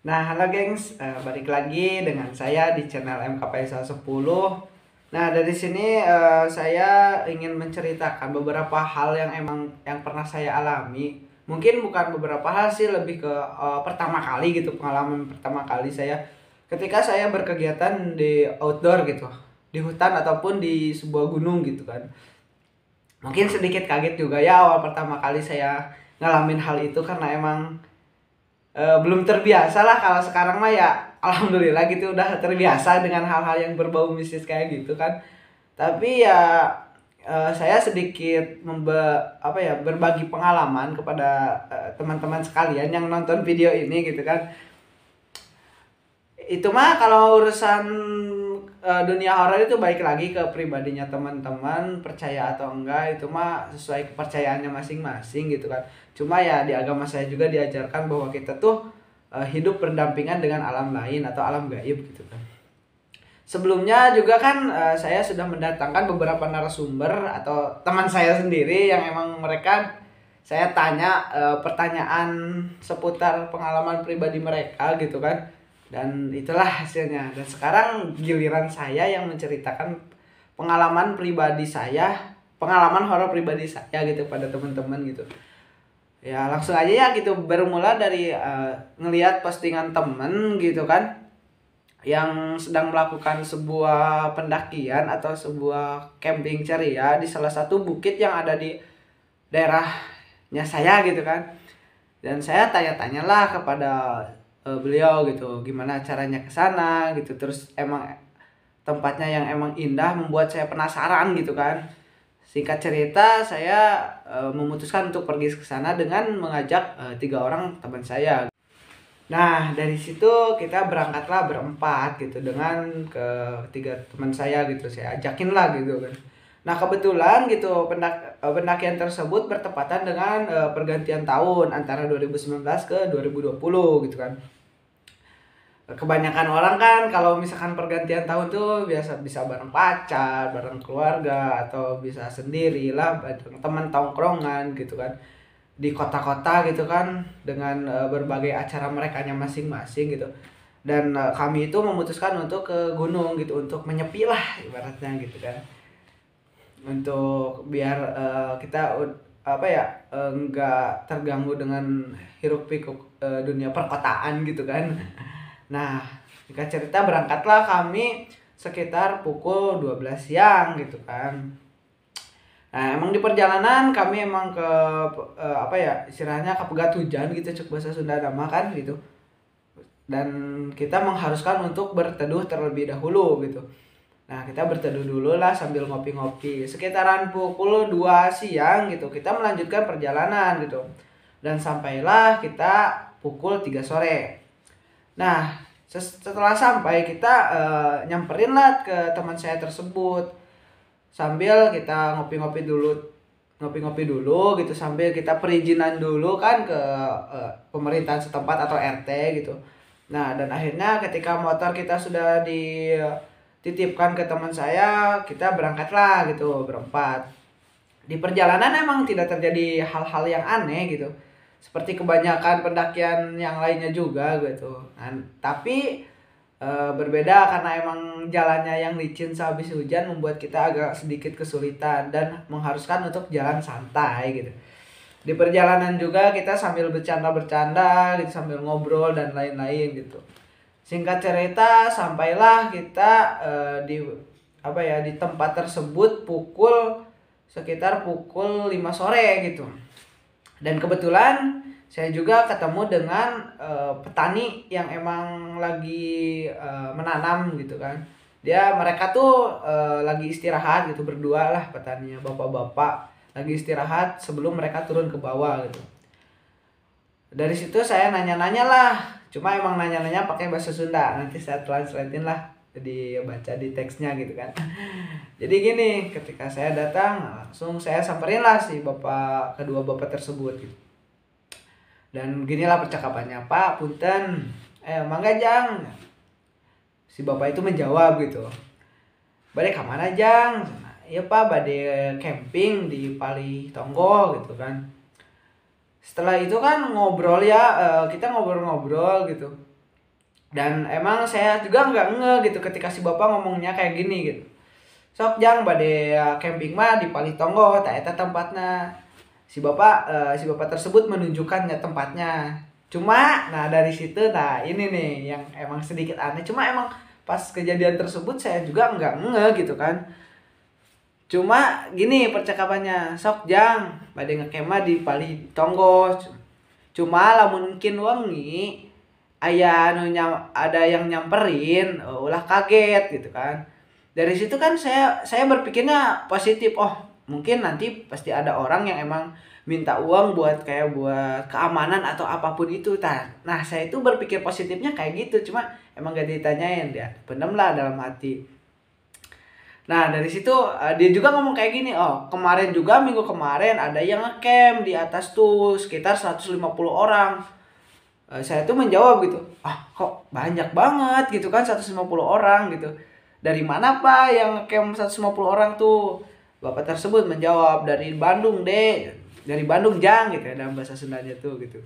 Nah, halo gengs, balik lagi dengan saya di channel MKP 10. Nah, dari sini saya ingin menceritakan beberapa hal yang yang pernah saya alami. Mungkin bukan beberapa hal sih, lebih ke pertama kali gitu, pengalaman pertama kali saya ketika saya berkegiatan di outdoor gitu, di hutan ataupun di sebuah gunung gitu kan. Mungkin sedikit kaget juga ya awal pertama kali saya ngalamin hal itu karena emang belum terbiasa lah. Kalau sekarang mah ya alhamdulillah gitu udah terbiasa dengan hal-hal yang berbau mistis kayak gitu kan. Tapi ya saya sedikit berbagi pengalaman kepada teman-teman sekalian yang nonton video ini gitu kan. Itu mah kalau urusan dunia horor itu balik lagi ke pribadinya teman-teman, percaya atau enggak itu mah sesuai kepercayaannya masing-masing gitu kan. Cuma ya di agama saya juga diajarkan bahwa kita tuh hidup berdampingan dengan alam lain atau alam gaib gitu kan. Sebelumnya juga kan saya sudah mendatangkan beberapa narasumber atau teman saya sendiri yang emang mereka saya tanya pertanyaan seputar pengalaman pribadi mereka gitu kan. Dan itulah hasilnya. Dan sekarang giliran saya yang menceritakan pengalaman pribadi saya, pengalaman horor pribadi saya gitu pada teman-teman gitu. Ya langsung aja ya gitu, bermula dari ngelihat postingan temen gitu kan yang sedang melakukan sebuah pendakian atau sebuah camping ceria di salah satu bukit yang ada di daerahnya saya gitu kan. Dan saya tanya-tanyalah kepada beliau gitu gimana caranya ke sana gitu, terus emang tempatnya yang emang indah membuat saya penasaran gitu kan. Singkat cerita, saya memutuskan untuk pergi ke sana dengan mengajak 3 orang teman saya. Nah, dari situ kita berangkatlah berempat gitu dengan ketiga teman saya gitu. Saya ajakin lah gitu kan. Nah, kebetulan gitu pendakian tersebut bertepatan dengan pergantian tahun antara 2019 ke 2020 gitu kan. Kebanyakan orang kan kalau misalkan pergantian tahun tuh biasa bisa bareng pacar, bareng keluarga, atau bisa sendiri lah bareng teman tongkrongan gitu kan di kota-kota gitu kan dengan berbagai acara merekanya masing-masing gitu. Dan kami itu memutuskan untuk ke gunung gitu untuk menyepi lah ibaratnya gitu kan. Untuk biar kita nggak terganggu dengan hiruk pikuk dunia perkotaan gitu kan. Nah, jika cerita berangkatlah kami sekitar pukul 12 siang gitu kan. Nah, emang di perjalanan kami emang ke istilahnya kepegat hujan gitu cek bahasa Sunda nama kan gitu. Dan kita mengharuskan untuk berteduh terlebih dahulu gitu. Nah, kita berteduh dulu lah sambil ngopi-ngopi. Sekitaran pukul 2 siang gitu kita melanjutkan perjalanan gitu. Dan sampailah kita pukul 3 sore. Nah, setelah sampai kita nyamperin lah ke teman saya tersebut sambil kita ngopi-ngopi dulu gitu, sambil kita perizinan dulu kan ke pemerintahan setempat atau RT gitu. Nah, dan akhirnya ketika motor kita sudah dititipkan ke teman saya, kita berangkatlah gitu berempat. Di perjalanan emang tidak terjadi hal-hal yang aneh gitu seperti kebanyakan pendakian yang lainnya juga gitu. Nah, tapi berbeda karena emang jalannya yang licin sehabis hujan membuat kita agak sedikit kesulitan dan mengharuskan untuk jalan santai gitu. Di perjalanan juga kita sambil bercanda-bercanda gitu, sambil ngobrol dan lain-lain gitu. Singkat cerita sampailah kita di tempat tersebut sekitar pukul 5 sore gitu. Dan kebetulan saya juga ketemu dengan petani yang emang lagi menanam gitu kan. Mereka tuh lagi istirahat gitu berdua lah, petaninya bapak-bapak lagi istirahat sebelum mereka turun ke bawah gitu. Dari situ saya nanya-nanya lah, cuma emang nanya-nanya pakai bahasa Sunda. Nanti saya translatein lah, jadi baca di teksnya gitu kan. Jadi gini, ketika saya datang langsung saya samperin lah si kedua bapak tersebut gitu. Dan ginilah percakapannya, "Pak, punten, mangga Jang." Si bapak itu menjawab gitu, "Bade ka mana Jang?" "Iya Pak, bade camping di Pali Tonggo," gitu kan. Setelah itu kan ngobrol ya, kita ngobrol-ngobrol gitu. Dan emang saya juga nggak gitu ketika si bapak ngomongnya kayak gini gitu. Sok jang bade camping mah di Palitonggo, tak eta tempatnya. Si bapak tersebut menunjukkannya tempatnya. Cuma nah dari situ nah ini nih yang emang sedikit aneh. Cuma emang pas kejadian tersebut saya juga nggak gitu kan. Cuma gini percakapannya, sok jang bade ngekema di Palitonggo. Cuma lamun mungkin wengi ada yang nyamperin, ulah kaget gitu kan. Dari situ kan saya berpikirnya positif. Oh, mungkin nanti pasti ada orang yang emang minta uang buat keamanan atau apapun itu. Nah, saya itu berpikir positifnya kayak gitu. Cuma emang gak ditanyain dia. Pendem lah dalam hati. Nah, dari situ dia juga ngomong kayak gini. Oh, kemarin juga minggu kemarin ada yang ngecamp di atas tuh sekitar 150 orang. Saya tuh menjawab gitu, kok banyak banget gitu kan 150 orang gitu. Dari mana pak yang camp 150 orang tuh? Bapak tersebut menjawab, dari Bandung deh, dari Bandung jang gitu ya dalam bahasa Sundanya tuh gitu.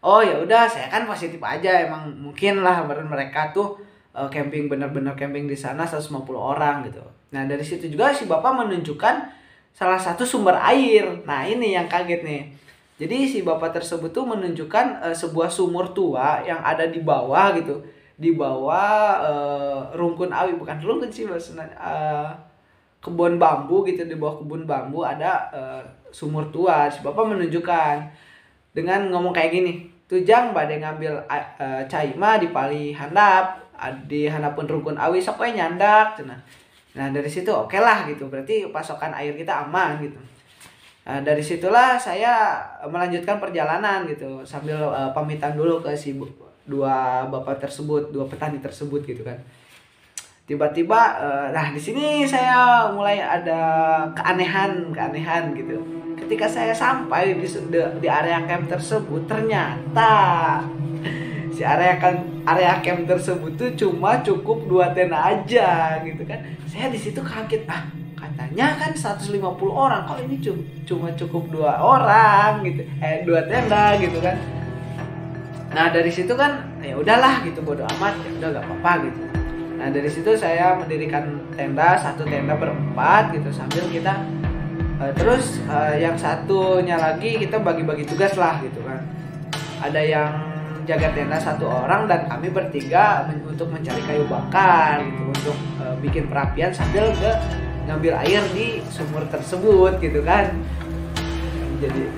Oh ya udah, saya kan positif aja, emang mungkin lah mereka tuh camping bener-bener camping di sana 150 orang gitu. Nah dari situ juga si bapak menunjukkan salah satu sumber air. Nah ini yang kaget nih. Jadi si bapak tersebut tuh menunjukkan sebuah sumur tua yang ada di bawah gitu. Di bawah rungkun awi, bukan rungkun sih maksudnya, kebun bambu gitu. Di bawah kebun bambu ada sumur tua. Si bapak menunjukkan dengan ngomong kayak gini, tujang bade ngambil cai mah di pali handap, di handapun rungkun awi sok we nyandak. Nah dari situ oke lah gitu, berarti pasokan air kita aman gitu. Nah, dari situlah saya melanjutkan perjalanan gitu sambil pamitan dulu ke si dua bapak tersebut, dua petani tersebut gitu kan. Tiba-tiba nah di sini saya mulai ada keanehan gitu. Ketika saya sampai di area camp tersebut, ternyata si area camp tersebut tuh cuma cukup 2 tenda aja gitu kan. Saya di situ kaget, katanya kan 150 orang, kok ini cuma cukup 2 orang gitu, 2 tenda gitu kan. Nah dari situ kan ya udahlah gitu, bodo amat, ya udah gak apa-apa gitu. Nah dari situ saya mendirikan satu tenda berempat gitu, sambil kita terus yang satunya lagi kita bagi-bagi tugas lah gitu kan. Ada yang jaga tenda 1 orang dan kami bertiga untuk mencari kayu bakar gitu, untuk bikin perapian sambil ngambil air di sumur tersebut gitu kan.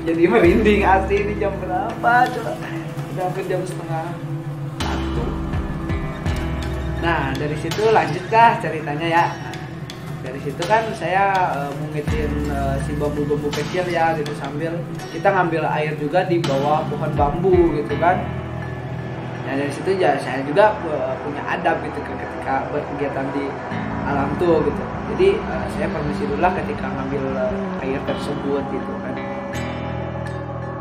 Jadi merinding asli. Ini jam berapa coba? Udah hampir jam 12:30. Nah dari situ lanjutkah ceritanya ya. Dari situ kan saya mengitin si bambu-bambu kecil ya gitu, sambil kita ngambil air juga di bawah pohon bambu gitu kan. Nah dari situ ya saya juga punya adab gitu ketika berkegiatan di alam tuh gitu. Jadi saya permisi dulu lah ketika ngambil air tersebut gitu kan.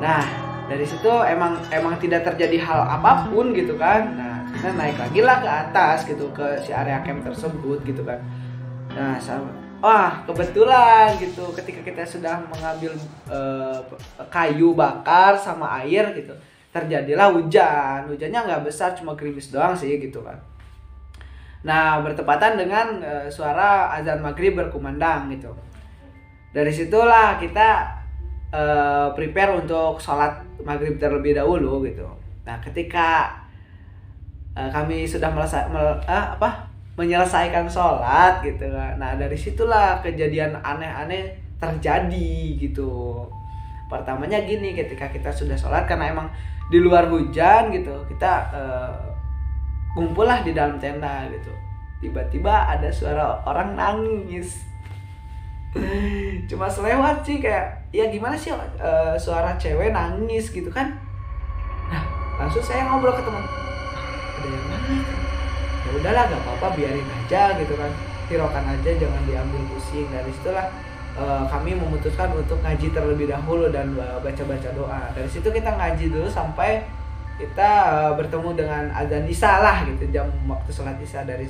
Nah dari situ emang tidak terjadi hal apapun gitu kan. Nah kita naik lagi lah ke atas gitu, ke si area camp tersebut gitu kan. Nah kebetulan gitu ketika kita sudah mengambil kayu bakar sama air gitu, terjadilah hujannya nggak besar, cuma gerimis doang sih gitu kan. Nah bertepatan dengan suara azan maghrib berkumandang gitu. Dari situlah kita prepare untuk sholat maghrib terlebih dahulu gitu. Nah ketika kami sudah menyelesaikan sholat gitu kan. Nah dari situlah kejadian aneh-aneh terjadi gitu. Pertamanya gini, ketika kita sudah sholat, karena emang di luar hujan gitu, kita kumpul lah di dalam tenda gitu. Tiba-tiba ada suara orang nangis. Cuma selewat sih, kayak ya gimana sih suara cewek nangis gitu kan. Nah langsung saya ngobrol ke teman, ada yang nangis. Ya udahlah gak apa-apa, biarin aja gitu kan, hiraukan aja, jangan diambil pusing. Dari situlah kami memutuskan untuk ngaji terlebih dahulu dan baca-baca doa. Dari situ kita ngaji dulu sampai kita bertemu dengan azan isya lah gitu, jam waktu sholat isya. Dari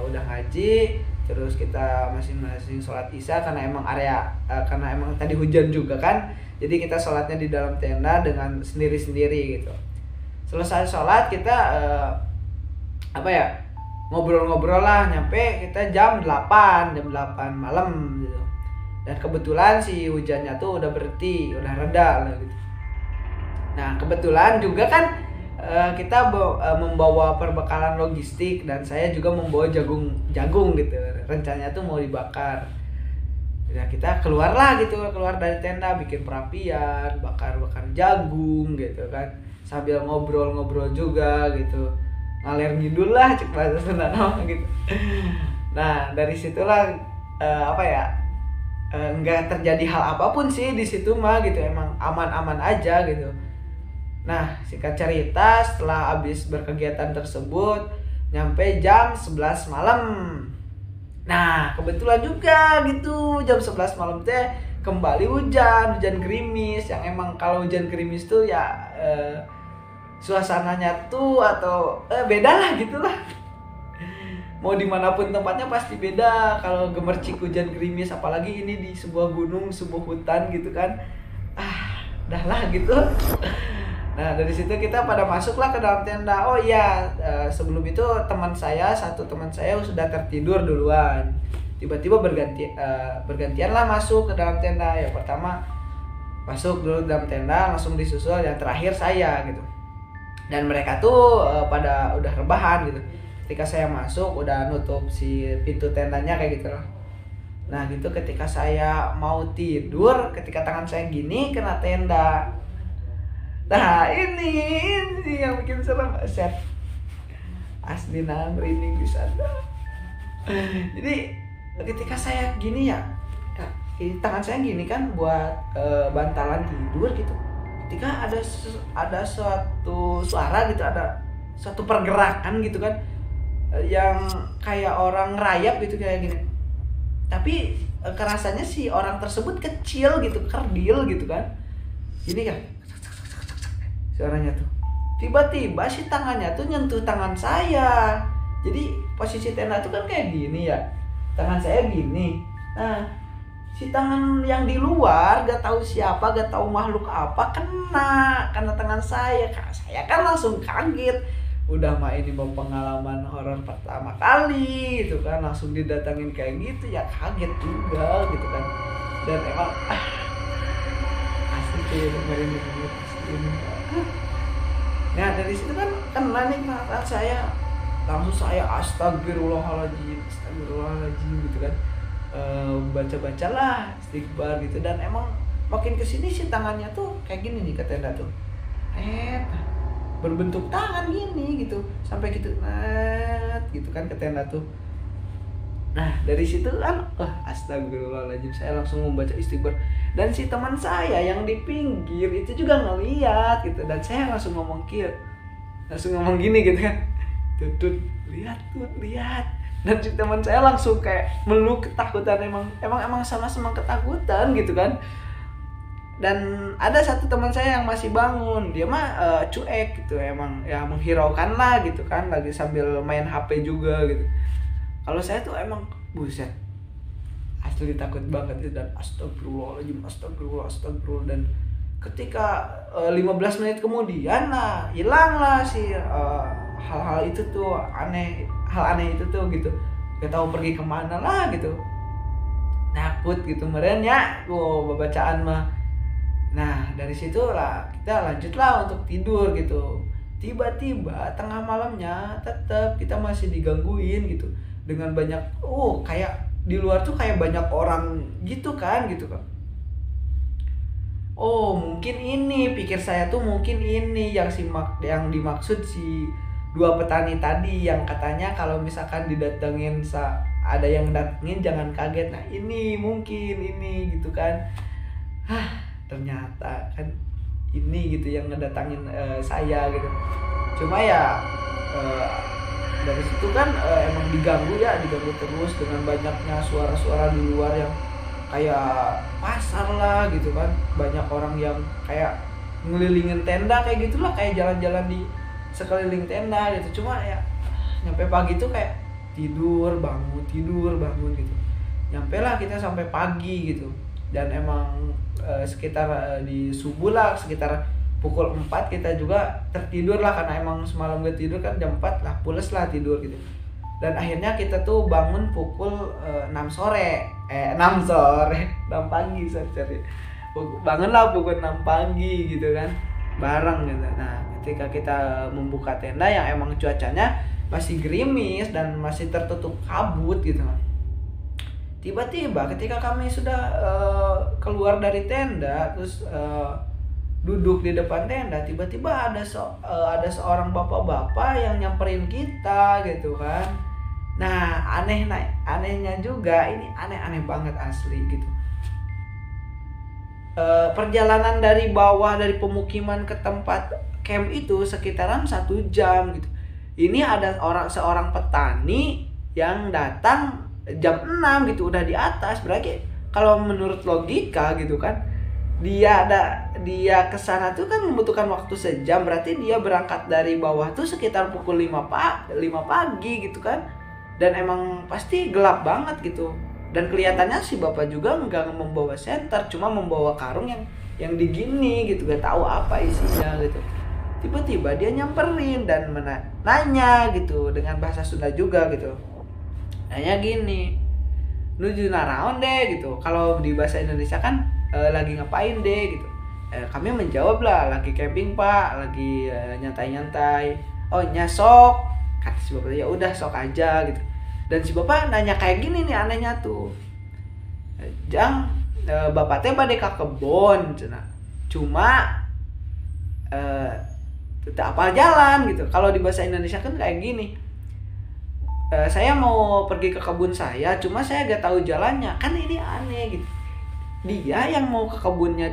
udah ngaji, terus kita masing-masing sholat isya karena emang karena emang tadi hujan juga kan, jadi kita sholatnya di dalam tenda dengan sendiri-sendiri gitu. Selesai sholat kita apa ya, ngobrol-ngobrol lah, nyampe kita jam 8 malam gitu. Dan kebetulan si hujannya tuh udah berhenti, udah reda lah gitu. Nah kebetulan juga kan kita membawa perbekalan logistik, dan saya juga membawa jagung gitu. Rencananya tuh mau dibakar. Ya kita keluar dari tenda, bikin perapian, bakar jagung gitu kan, sambil ngobrol juga gitu, ngalir ngidul lah cek bahasa Sunda gitu. Nah dari situlah apa ya, nggak terjadi hal apapun sih di situ mah gitu, emang aman-aman aja gitu. Nah singkat cerita, setelah habis berkegiatan tersebut nyampe jam 11 malam. Nah kebetulan juga gitu, jam 11 malam teh kembali hujan gerimis, yang emang kalau hujan gerimis tuh ya suasananya tuh atau beda lah gitulah. Mau dimanapun tempatnya pasti beda kalau gemercik hujan gerimis, apalagi ini di sebuah gunung, sebuah hutan gitu kan. Dah lah gitu. Nah dari situ kita pada masuklah ke dalam tenda. Oh iya, sebelum itu satu teman saya sudah tertidur duluan. Tiba-tiba bergantian lah masuk ke dalam tenda. Yang pertama masuk dulu dalam tenda, langsung disusul yang terakhir saya gitu. Dan mereka tuh pada udah rebahan gitu. Ketika saya masuk udah nutup si pintu tendanya kayak gitu loh. Nah gitu, ketika saya mau tidur, ketika tangan saya gini kena tenda. Nah ini yang bikin serem, set asli merinding bisa. Jadi ketika saya gini ya, tangan saya gini kan buat bantalan tidur gitu. Ketika ada suatu suara gitu, ada suatu pergerakan gitu kan, yang kayak orang ngerayap gitu kayak gini. Tapi kerasanya si orang tersebut kecil gitu, kerdil gitu kan. Gini kan suaranya tuh. Tiba-tiba si tangannya tuh nyentuh tangan saya. Jadi posisi tenda tuh kan kayak gini ya. Tangan saya gini. Nah, si tangan yang di luar gak tahu siapa, gak tahu makhluk apa kena tangan saya. Saya kan langsung kaget. Udah mah ini pengalaman horor pertama kali itu kan, langsung didatangin kayak gitu ya, kaget juga gitu kan. Dan emang asli tuh merinding banget asli. Nah dari situ kan kena nih perasaan saya, langsung saya astagfirullahaladzim gitu kan, baca-bacalah istighfar gitu. Dan emang makin kesini si tangannya tuh kayak gini nih ke tenda tuh, berbentuk tangan gini gitu, sampai gitu gitu kan ke tenda tuh. Nah dari situ kan astagfirullahaladzim, saya langsung membaca istighfar. Dan si teman saya yang di pinggir itu juga ngeliat gitu, dan saya langsung ngomong gini gitu kan, tuh lihat. Dan si teman saya langsung kayak meluk ketakutan, emang sama-sama ketakutan gitu kan. Dan ada satu teman saya yang masih bangun, dia mah cuek gitu, emang ya menghiraukan lah gitu kan, lagi sambil main HP juga gitu. Kalau saya tuh emang buset, asli takut banget gitu. Dan astagfirullahaladzim, dan ketika 15 menit kemudian lah hilang lah si hal-hal itu tuh, hal aneh itu tuh gitu, gak tahu pergi kemana lah gitu, takut gitu merenya bacaan mah. Nah dari situ lah kita lanjutlah untuk tidur gitu. Tiba-tiba tengah malamnya tetap kita masih digangguin gitu dengan banyak kayak di luar tuh kayak banyak orang gitu kan. Mungkin ini, pikir saya tuh mungkin ini yang dimaksud si dua petani tadi yang katanya kalau misalkan didatengin ada yang datengin jangan kaget. Nah ini mungkin ini gitu kan. Ternyata kan ini gitu yang ngedatangin saya gitu. Cuma ya dari situ kan emang diganggu terus dengan banyaknya suara-suara di luar yang kayak pasar lah gitu kan, banyak orang yang kayak ngelilingin tenda kayak gitulah, kayak jalan-jalan di sekeliling tenda gitu. Cuma ya nyampe pagi tuh kayak tidur bangun gitu. Nyampe lah kita sampai pagi gitu. Dan emang sekitar di subuh lah, sekitar pukul 4 kita juga tertidur lah, karena emang semalam gak tidur kan, jam 4 lah pules lah tidur gitu. Dan akhirnya kita tuh bangun pukul 6 sore 6 sore 6 pagi sorry. Bangunlah pukul 6 pagi gitu kan, bareng gitu. Nah ketika kita membuka tenda yang emang cuacanya masih gerimis dan masih tertutup kabut gitu kan, tiba-tiba ketika kami sudah keluar dari tenda, terus duduk di depan tenda, tiba-tiba ada seorang bapak-bapak yang nyamperin kita gitu kan. Nah anehnya juga, ini aneh banget asli gitu. Perjalanan dari bawah, dari pemukiman ke tempat camp itu sekitaran 1 jam gitu. Ini ada seorang petani yang datang jam 6 gitu, udah di atas. Berarti kalau menurut logika gitu kan, dia kesana tuh kan membutuhkan waktu sejam. Berarti dia berangkat dari bawah tuh sekitar pukul 5 pagi gitu kan. Dan emang pasti gelap banget gitu. Dan kelihatannya si bapak juga nggak membawa senter, cuma membawa karung yang digini gitu, gak tahu apa isinya gitu. Tiba-tiba dia nyamperin dan nanya gitu dengan bahasa Sunda juga gitu. Nanya gini, nuju naraon deh gitu. Kalau di bahasa Indonesia kan lagi ngapain deh gitu. Kami menjawab lah, lagi camping pak, lagi nyantai-nyantai. Oh nyasok, kata si bapak, ya udah sok aja gitu. Dan si bapak nanya kayak gini nih, anehnya tuh, Jang, bapak teh bade ka kebon, cuma tidak apa jalan gitu. Kalau di bahasa Indonesia kan kayak gini, saya mau pergi ke kebun saya, cuma saya gak tahu jalannya. Kan ini aneh gitu. Dia yang mau ke kebunnya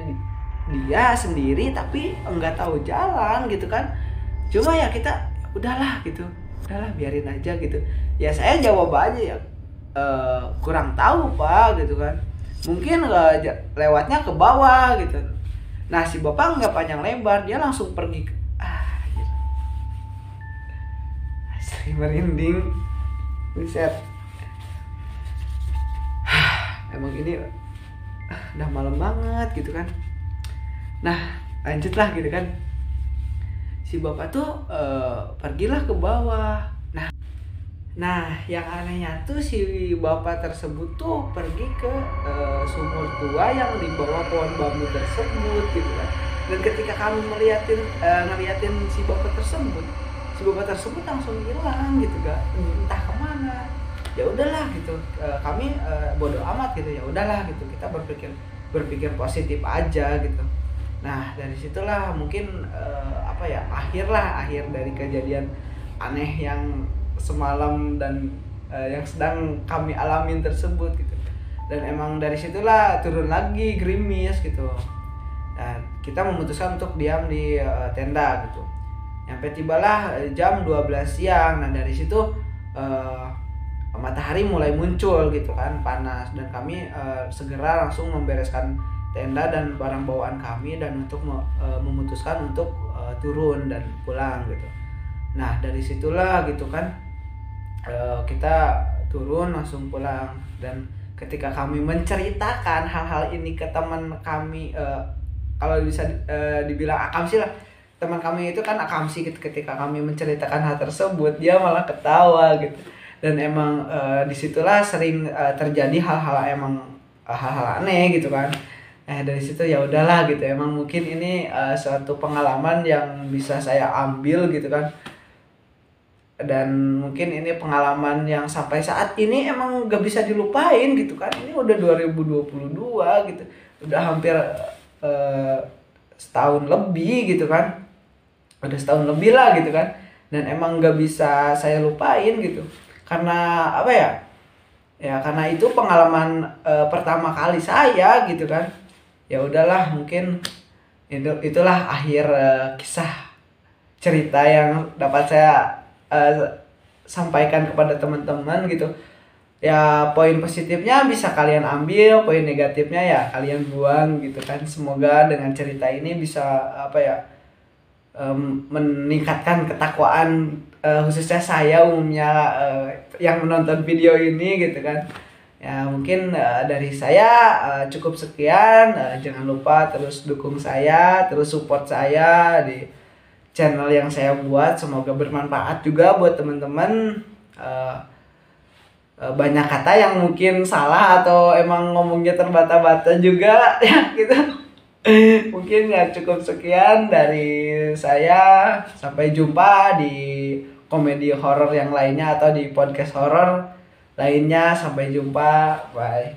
dia sendiri, tapi enggak tahu jalan gitu kan. Cuma ya kita udahlah gitu, udahlah biarin aja gitu. Ya saya jawab aja ya, kurang tahu pak gitu kan. Mungkin lewatnya ke bawah gitu. Nah si bapak nggak panjang lebar, dia langsung pergi gitu. Asli merinding, buset. Emang ini udah malam banget gitu kan. Nah lanjutlah gitu kan. Si bapak tuh pergilah ke bawah. Nah yang anehnya tuh si bapak tersebut tuh pergi ke sumur tua yang di bawah pohon bambu tersebut gitu kan. Dan ketika kami ngeliatin si bapak tersebut langsung hilang gitu, gak entah kemana. Ya udahlah gitu, kami bodoh amat gitu, ya udahlah gitu, kita berpikir positif aja gitu. Nah dari situlah mungkin akhir dari kejadian aneh yang semalam dan yang sedang kami alamin tersebut gitu. Dan emang dari situlah turun lagi gerimis gitu. Nah, kita memutuskan untuk diam di tenda gitu. Sampai tibalah jam 12 siang. Nah dari situ matahari mulai muncul gitu kan, panas, dan kami segera langsung membereskan tenda dan barang bawaan kami dan untuk memutuskan untuk turun dan pulang gitu. Nah dari situlah gitu kan, kita turun langsung pulang. Dan ketika kami menceritakan hal-hal ini ke teman kami, kalau bisa dibilang akamsi lah, teman kami itu kan akamsi, ketika kami menceritakan hal tersebut dia malah ketawa gitu. Dan emang disitulah sering terjadi hal-hal aneh gitu kan. Dari situ ya udahlah gitu, emang mungkin ini suatu pengalaman yang bisa saya ambil gitu kan. Dan mungkin ini pengalaman yang sampai saat ini emang gak bisa dilupain gitu kan. Ini udah 2022 gitu, udah hampir setahun lebih gitu kan, udah setahun lebih lah gitu kan. Dan emang gak bisa saya lupain gitu, karena apa ya, karena itu pengalaman pertama kali saya gitu kan. Ya udahlah, mungkin itulah akhir kisah cerita yang dapat saya sampaikan kepada teman-teman gitu. Ya poin positifnya bisa kalian ambil, poin negatifnya ya kalian buang gitu kan. Semoga dengan cerita ini bisa meningkatkan ketakwaan khususnya saya umumnya yang menonton video ini gitu kan. Ya mungkin dari saya cukup sekian. Jangan lupa terus dukung saya, terus support saya di channel yang saya buat. Semoga bermanfaat juga buat teman-teman. Eh, Banyak kata yang mungkin salah atau emang ngomongnya terbata-bata juga ya gitu. Mungkin ya cukup sekian dari saya. Sampai jumpa di komedi horor yang lainnya atau di podcast horor lainnya. Sampai jumpa. Bye.